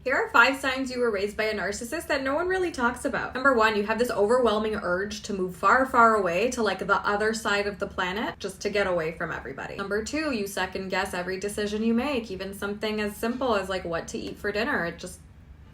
Here are 5 signs you were raised by a narcissist that no one really talks about. Number 1, you have this overwhelming urge to move far, far away to like the other side of the planet just to get away from everybody. Number 2, you second guess every decision you make, even something as simple as like what to eat for dinner.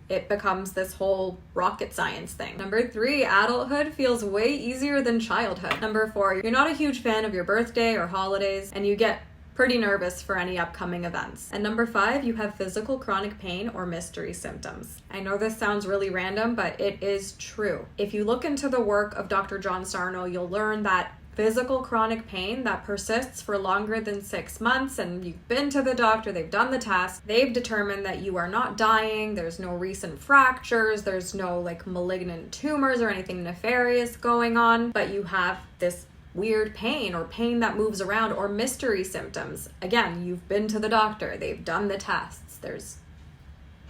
It becomes this whole rocket science thing. Number 3, adulthood feels way easier than childhood. Number 4, you're not a huge fan of your birthday or holidays, and you get pretty nervous for any upcoming events. And number 5, you have physical chronic pain or mystery symptoms. I know this sounds really random, but it is true. If you look into the work of Dr. John Sarno, you'll learn that physical chronic pain that persists for longer than 6 months, and you've been to the doctor, they've done the test, they've determined that you are not dying, there's no recent fractures, there's no like malignant tumors or anything nefarious going on, but you have this weird pain or pain that moves around or mystery symptoms. Again, you've been to the doctor, they've done the tests, there's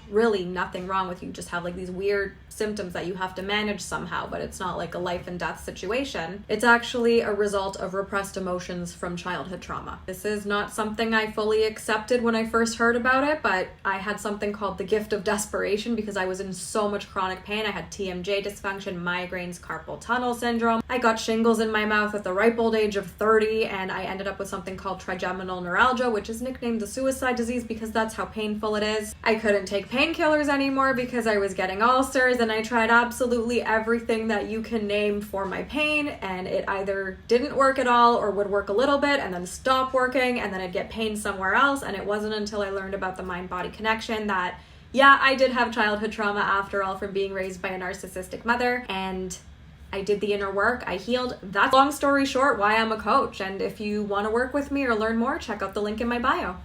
really nothing wrong with you, just have like these weird symptoms that you have to manage somehow, but it's not like a life and death situation. It's actually a result of repressed emotions from childhood trauma. This is not something I fully accepted when I first heard about it, but I had something called the gift of desperation because I was in so much chronic pain. I had TMJ dysfunction, migraines, carpal tunnel syndrome. I got shingles in my mouth at the ripe old age of 30, and I ended up with something called trigeminal neuralgia, which is nicknamed the suicide disease because that's how painful it is. I couldn't take painkillers anymore because I was getting ulcers, and I tried absolutely everything that you can name for my pain, and it either didn't work at all or would work a little bit and then stop working, and then I'd get pain somewhere else. And it wasn't until I learned about the mind-body connection that, yeah, I did have childhood trauma after all from being raised by a narcissistic mother, and I did the inner work, I healed. That's long story short why I'm a coach, and if you want to work with me or learn more, check out the link in my bio.